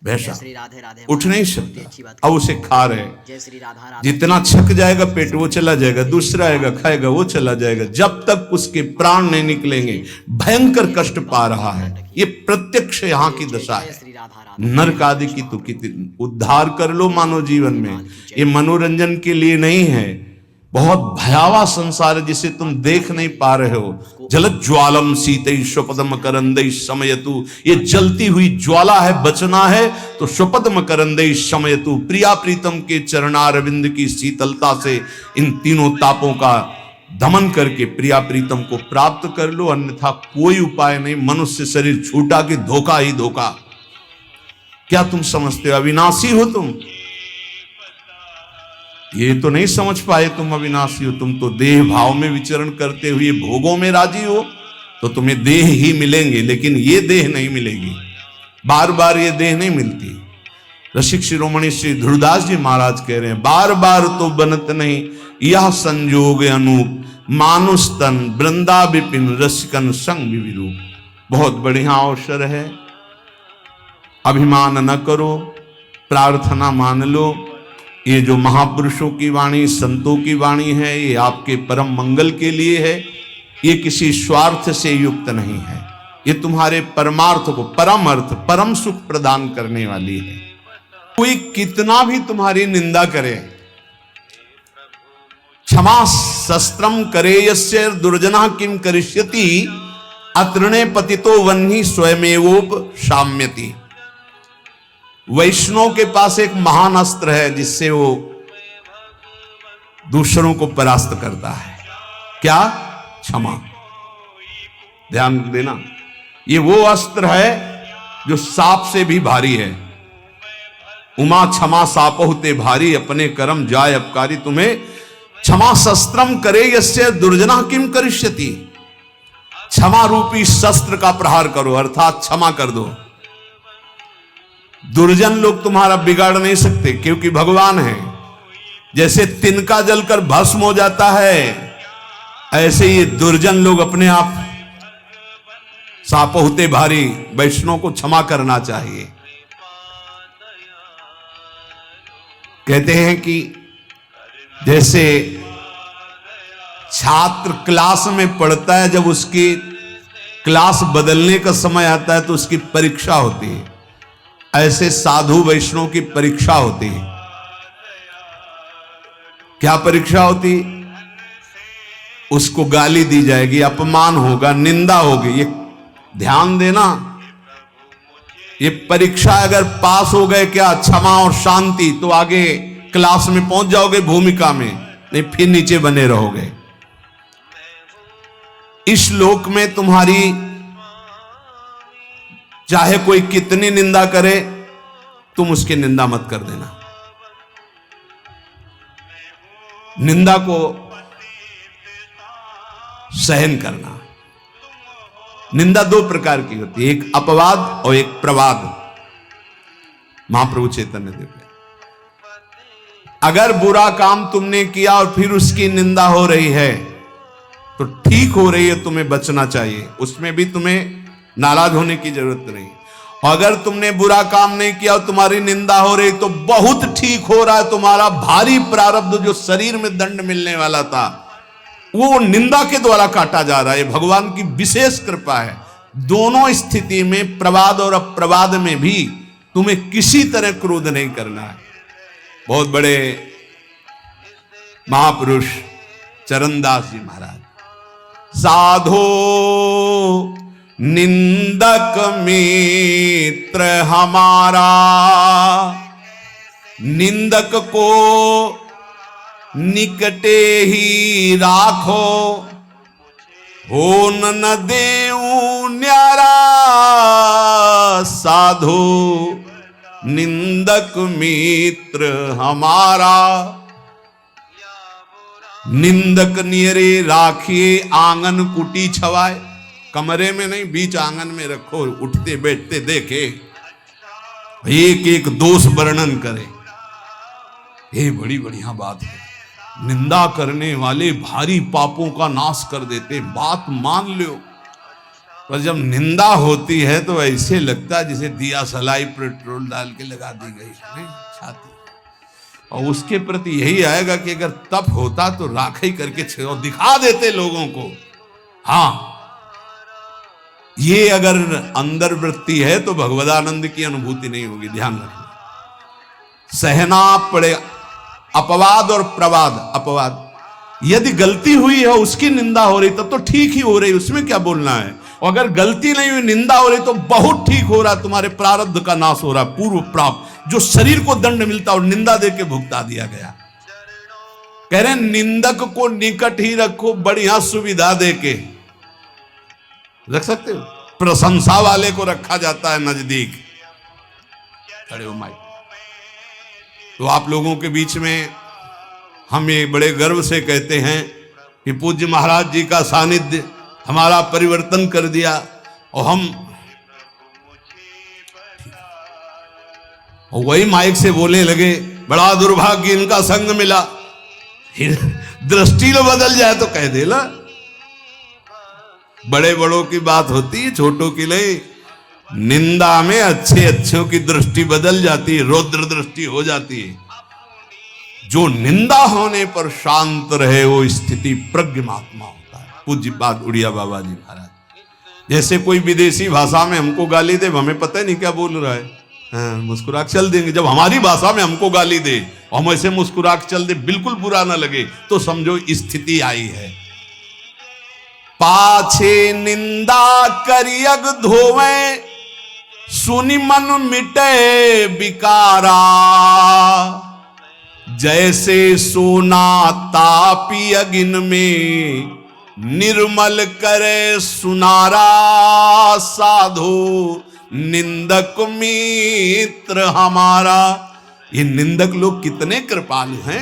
भैंसा उठ नहीं सकता, अब उसे खा रहे, जितना छक जाएगा पेट वो चला जाएगा, दूसरा आएगा खाएगा वो चला जाएगा, जब तक उसके प्राण नहीं निकलेंगे भयंकर कष्ट पा रहा है। ये प्रत्यक्ष यहाँ की दशा है। नरक आदि की तो कितनी उद्धार कर लो मानव जीवन में, ये मनोरंजन के लिए नहीं है। बहुत भयावह संसार है जिसे तुम देख नहीं पा रहे हो। जलज्ज्वालम शीतै स्वपदम करंदै शमयतु, ये जलती हुई ज्वाला है, बचना है तो स्वपदम करंदै शमयतु, प्रिया प्रीतम के चरणारविंद की शीतलता से इन तीनों तापों का दमन करके प्रिया प्रीतम को प्राप्त कर लो, अन्यथा कोई उपाय नहीं। मनुष्य शरीर छूटा कि धोखा ही धोखा। क्या तुम समझते हो अविनाशी हो तुम? ये तो नहीं समझ पाए तुम अविनाशी हो। तुम तो देह भाव में विचरण करते हुए भोगों में राजी हो, तो तुम्हें देह ही मिलेंगे, लेकिन ये देह नहीं मिलेगी, बार बार ये देह नहीं मिलती। रसिक शिरोमणि श्री ध्रुवदास जी महाराज कह रहे हैं, बार बार तो बनत नहीं यह संजोग अनूप, मानुष तन वृंदा विपिन रसिकन संग विरूप। बहुत बढ़िया अवसर है, अभिमान न करो, प्रार्थना मान लो। ये जो महापुरुषों की वाणी, संतों की वाणी है, ये आपके परम मंगल के लिए है, ये किसी स्वार्थ से युक्त नहीं है, ये तुम्हारे परमार्थ को, परम अर्थ, परम सुख प्रदान करने वाली है। कोई कितना भी तुम्हारी निंदा करे, क्षमा शस्त्रम करे यस्य दुर्जना किम करिष्यति, अतृणे पतितो वह्नि स्वयमेवोप शाम्यति। वैष्णव के पास एक महान अस्त्र है जिससे वो दूसरों को परास्त करता है। क्या? क्षमा। ध्यान देना, ये वो अस्त्र है जो सांप से भी भारी है। उमा क्षमा सापहुते भारी, अपने कर्म जाय अपकारी तुम्हें। क्षमा शस्त्रम करे यस्य दुर्जना किम करिष्यति, क्षमा रूपी शस्त्र का प्रहार करो, अर्थात क्षमा कर दो। दुर्जन लोग तुम्हारा बिगाड़ नहीं सकते क्योंकि भगवान है। जैसे तिनका जलकर भस्म हो जाता है, ऐसे ये दुर्जन लोग अपने आप सापहुते भारी। वैष्णव को क्षमा करना चाहिए। कहते हैं कि जैसे छात्र क्लास में पढ़ता है, जब उसकी क्लास बदलने का समय आता है तो उसकी परीक्षा होती है, ऐसे साधु वैष्णव की परीक्षा होती है। क्या परीक्षा होती? उसको गाली दी जाएगी, अपमान होगा, निंदा होगी। ये ध्यान देना, ये परीक्षा अगर पास हो गए क्या, क्षमा और शांति, तो आगे क्लास में पहुंच जाओगे भूमिका में, नहीं फिर नीचे बने रहोगे। इस लोक में तुम्हारी चाहे कोई कितनी निंदा करे, तुम उसकी निंदा मत कर देना। निंदा को सहन करना। निंदा दो प्रकार की होती है, एक अपवाद और एक प्रवाद। महाप्रभु चैतन्य देव, अगर बुरा काम तुमने किया और फिर उसकी निंदा हो रही है तो ठीक हो रही है, तुम्हें बचना चाहिए, उसमें भी तुम्हें नाराज होने की जरूरत नहीं। अगर तुमने बुरा काम नहीं किया और तुम्हारी निंदा हो रही तो बहुत ठीक हो रहा है, तुम्हारा भारी प्रारब्ध जो शरीर में दंड मिलने वाला था वो निंदा के द्वारा काटा जा रहा है। भगवान की विशेष कृपा है। दोनों स्थिति में, प्रवाद और अप्रवाद में भी तुम्हें किसी तरह क्रोध नहीं करना है। बहुत बड़े महापुरुष चरणदास जी महाराज, साधो निंदक मित्र हमारा, निंदक को निकटे ही राखो, होन न देऊ न्यारा, साधो निंदक मित्र हमारा। निंदक नियरे राखिए आंगन कुटी छवाए, कमरे में नहीं बीच आंगन में रखो, उठते बैठते देखे, एक एक दोष वर्णन करे। ये बड़ी बढ़िया बात है। निंदा करने वाले भारी पापों का नाश कर देते, बात मान लो। पर जब निंदा होती है तो ऐसे लगता है जैसे दिया सलाई पेट्रोल डाल के लगा दी गई नहीं छाती। और उसके प्रति यही आएगा कि अगर तप होता तो राखी करके और दिखा देते लोगों को। हाँ, ये अगर अंदर वृत्ति है तो भगवदानंद की अनुभूति नहीं होगी, ध्यान रखना। सहना पड़े अपवाद और प्रवाद। अपवाद यदि गलती हुई है उसकी निंदा हो रही तब तो ठीक ही हो रही, उसमें क्या बोलना है। और अगर गलती नहीं हुई निंदा हो रही तो बहुत ठीक हो रहा, तुम्हारे प्रारब्ध का नाश हो रहा, पूर्व प्राप्त जो शरीर को दंड मिलता और निंदा दे के भुगता दिया गया। कह रहे निंदक को निकट ही रखो, बढ़िया सुविधा दे के रख सकते हो। प्रशंसा वाले को रखा जाता है नजदीक। खड़े हो माइक। तो आप लोगों के बीच में हम ये बड़े गर्व से कहते हैं कि पूज्य महाराज जी का सानिध्य हमारा परिवर्तन कर दिया। और हम और वही माइक से बोलने लगे बड़ा दुर्भाग्य इनका संग मिला। दृष्टि लो बदल जाए तो कह दे ला। बड़े बड़ों की बात होती है, छोटों की नहीं। निंदा में अच्छे अच्छों की दृष्टि बदल जाती है, रौद्र दृष्टि हो जाती है। जो निंदा होने पर शांत रहे वो स्थिति प्रज्ञ महात्मा होता है। पूज्य बात उड़िया बाबा जी महाराज। जैसे कोई विदेशी भाषा में हमको गाली दे, हमें पता ही नहीं क्या बोल रहा है, हाँ, मुस्कुरा चल देंगे। जब हमारी भाषा में हमको गाली दे और हम ऐसे मुस्कुरा चल दे, बिल्कुल बुरा ना लगे, तो समझो स्थिति आई है। पाछे निंदा करियग धोवे, सुनि मन मिटे विकारा। जैसे सोना तापी अगिन में, निर्मल करे सुनारा। साधु निंदक मित्र हमारा। ये निंदक लोग कितने कृपालु हैं।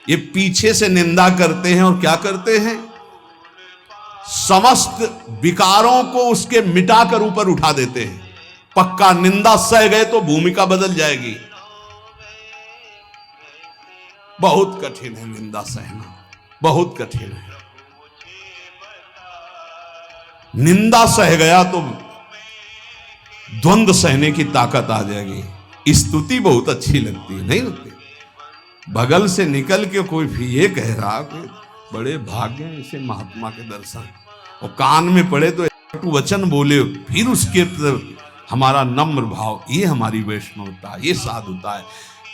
ये पीछे से निंदा करते हैं और क्या करते हैं, समस्त विकारों को उसके मिटाकर ऊपर उठा देते हैं। पक्का निंदा सह गए तो भूमिका बदल जाएगी। बहुत कठिन है निंदा सहना, बहुत कठिन है। निंदा सह गया तो द्वंद्व सहने की ताकत आ जाएगी। स्तुति बहुत अच्छी लगती है, नहीं लगती। बगल से निकल के कोई भी ये कह रहा कि बड़े भाग्य हैं इसे महात्मा के दर्शन, और कान में पड़े तो वचन बोले, फिर उसके हमारा नम्र भाव, ये हमारी वैष्णवता, ये साधुता है।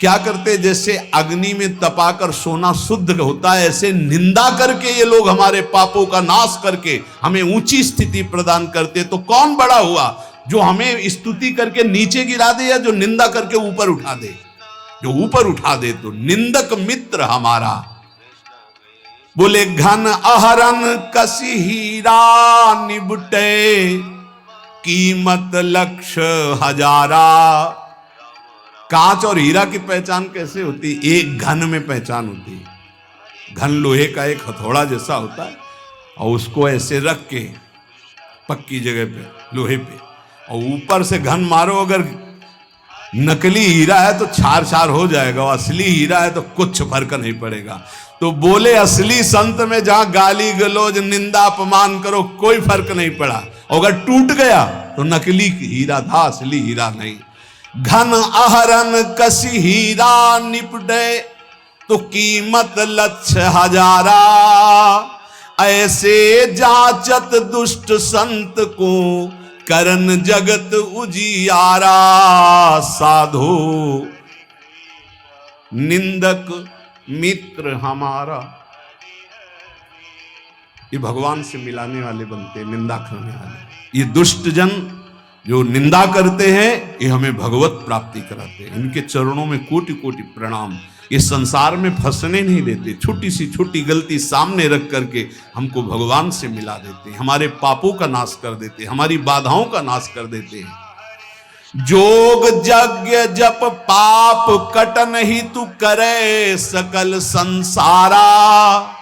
क्या करते, जैसे अग्नि में तपाकर सोना शुद्ध होता है, ऐसे निंदा करके ये लोग हमारे पापों का नाश करके हमें ऊंची स्थिति प्रदान करते। तो कौन बड़ा हुआ, जो हमें स्तुति करके नीचे गिरा दे या जो निंदा करके ऊपर उठा दे। जो ऊपर उठा दे तो निंदक मित्र हमारा। बोले घन अहरन कसी हीरा, निबटे कीमत लक्ष्य हजारा। कांच और हीरा की पहचान कैसे होती, एक घन में पहचान होती है। घन लोहे का एक हथौड़ा जैसा होता है और उसको ऐसे रख के पक्की जगह पे लोहे पे, और ऊपर से घन मारो। अगर नकली हीरा है तो छार छार हो जाएगा, और असली हीरा है तो कुछ फर्क नहीं पड़ेगा। तो बोले असली संत में जहां गाली गलौज निंदा अपमान करो कोई फर्क नहीं पड़ा। अगर टूट गया तो नकली हीरा था, असली हीरा नहीं। घन अहरन कसी हीरा, निपटे तो कीमत लक्ष्य हजारा। ऐसे जांचत दुष्ट संत को, करन जगत उजियारा। साधो निंदक मित्र हमारा। ये भगवान से मिलाने वाले बनते, निंदा करने वाले। ये दुष्ट जन जो निंदा करते हैं ये हमें भगवत प्राप्ति कराते हैं। इनके चरणों में कोटि कोटि प्रणाम। ये संसार में फंसने नहीं देते, छोटी सी छोटी गलती सामने रख करके हमको भगवान से मिला देते हैं, हमारे पापों का नाश कर देते हैं, हमारी बाधाओं का नाश कर देते हैं। जोग यज्ञ जप पाप कटन ही तू करे, सकल संसारा।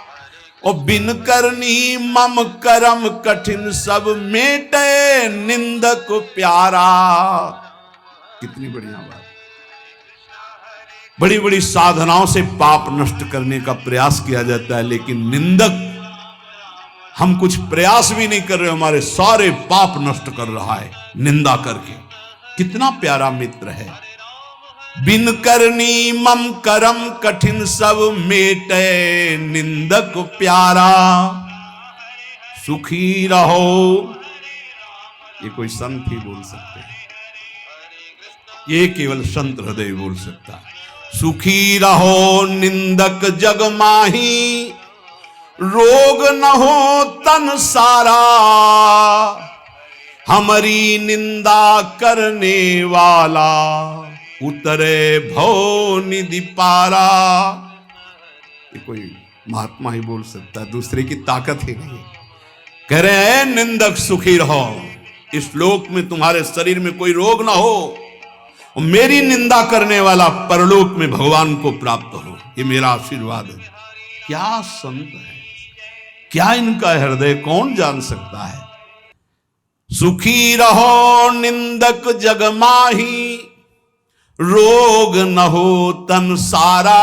और बिन करनी मम करम कठिन, सब मेटे निंदक प्यारा। कितनी बढ़िया बात। बड़ी बड़ी साधनाओं से पाप नष्ट करने का प्रयास किया जाता है, लेकिन निंदक हम कुछ प्रयास भी नहीं कर रहे, हमारे सारे पाप नष्ट कर रहा है निंदा करके। कितना प्यारा मित्र है। बिन करनी मम करम कठिन सब मेटे निंदक प्यारा, सुखी रहो। ये कोई संत ही बोल सकते हैं, ये केवल संत हृदय बोल सकता है। सुखी रहो निंदक जग माही, रोग न हो तन सारा, हमारी निंदा करने वाला उतरे भव निधि पारा। ये कोई महात्मा ही बोल सकता है, दूसरे की ताकत ही नहीं। कह रहे हैं निंदक सुखी रहो, इस लोक में तुम्हारे शरीर में कोई रोग ना हो, और मेरी निंदा करने वाला परलोक में भगवान को प्राप्त हो। ये मेरा आशीर्वाद है। क्या संत है, क्या इनका हृदय कौन जान सकता है। सुखी रहो निंदक जग माही, रोग न हो तन सारा,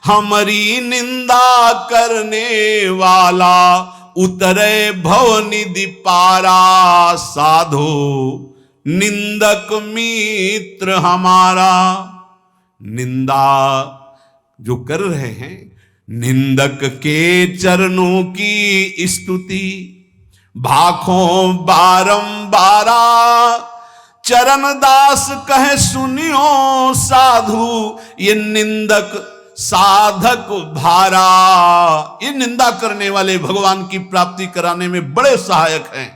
हमारी निंदा करने वाला उतरे भव निधि पारा। साधो निंदक मित्र हमारा। निंदा जो कर रहे हैं, निंदक के चरणों की स्तुति भाखों बारंबारा, चरण दास कहे सुनियो साधु, ये निंदक साधक भारा। ये निंदा करने वाले भगवान की प्राप्ति कराने में बड़े सहायक हैं।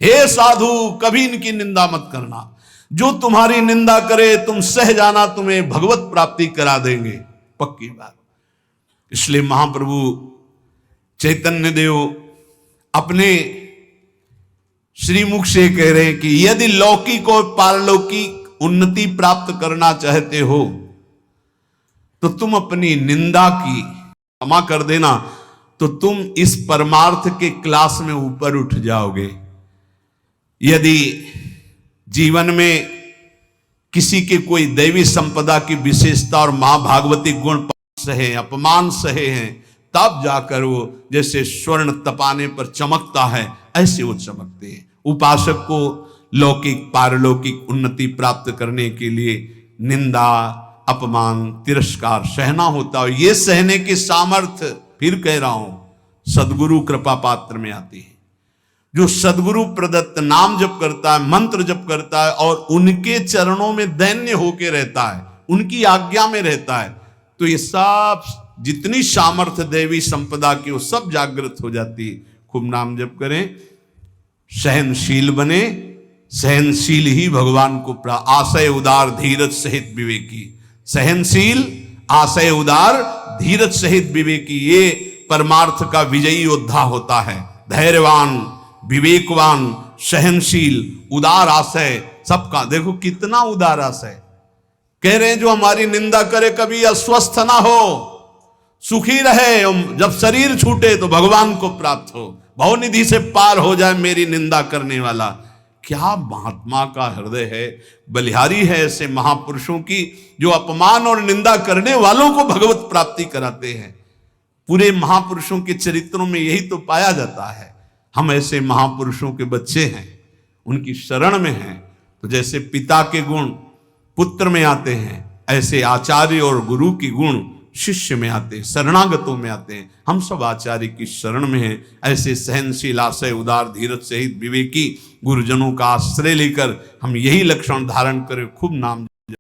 हे साधु, कभी इनकी निंदा मत करना। जो तुम्हारी निंदा करे तुम सह जाना, तुम्हें भगवत प्राप्ति करा देंगे, पक्की बात। इसलिए महाप्रभु चैतन्य देव अपने श्रीमुख से कह रहे हैं कि यदि लौकिक और पारलौकिक उन्नति प्राप्त करना चाहते हो तो तुम अपनी निंदा की क्षमा कर देना, तो तुम इस परमार्थ के क्लास में ऊपर उठ जाओगे। यदि जीवन में किसी के कोई दैवी संपदा की विशेषता और महाभागवती गुण सहे, अपमान सहे हैं, तब जाकर वो जैसे स्वर्ण तपाने पर चमकता है, ऐसे वो चमकते हैं। उपासक को लौकिक पारलौकिक उन्नति प्राप्त करने के लिए निंदा, अपमान, तिरस्कार सहना होता है। ये सहने की सामर्थ्य, फिर कह रहा हूं, सदगुरु कृपा पात्र में आती है। जो सदगुरु प्रदत्त नाम जप करता है, मंत्र जप करता है और उनके चरणों में दैन्य होके रहता है, उनकी आज्ञा में रहता है, तो ये सब जितनी सामर्थ्य देवी संपदा की वो सब जागृत हो जाती है। खूब नाम जप करें, सहनशील बने, सहनशील ही भगवान को आशय उदार धीरज सहित विवेकी। सहनशील, आशय उदार, धीरज सहित विवेकी, ये परमार्थ का विजयी योद्धा होता है। धैर्यवान, विवेकवान, सहनशील, उदार आशय, सबका। देखो कितना उदार आशय। कह रहे हैं जो हमारी निंदा करे कभी अस्वस्थ ना हो, सुखी रहे, जब शरीर छूटे तो भगवान को प्राप्त हो, भवनिधि से पार हो जाए मेरी निंदा करने वाला। क्या महात्मा का हृदय है, बलिहारी है ऐसे महापुरुषों की, जो अपमान और निंदा करने वालों को भगवत प्राप्ति कराते हैं। पूरे महापुरुषों के चरित्रों में यही तो पाया जाता है। हम ऐसे महापुरुषों के बच्चे हैं, उनकी शरण में हैं, तो जैसे पिता के गुण पुत्र में आते हैं, ऐसे आचार्य और गुरु की गुण शिष्य में आते हैं, शरणागतों में आते हैं। हम सब आचार्य की शरण में हैं। ऐसे सहनशील, आशय उदार, धीरज सहित विवेकी गुरुजनों का आश्रय लेकर हम यही लक्षण धारण करें। खूब नाम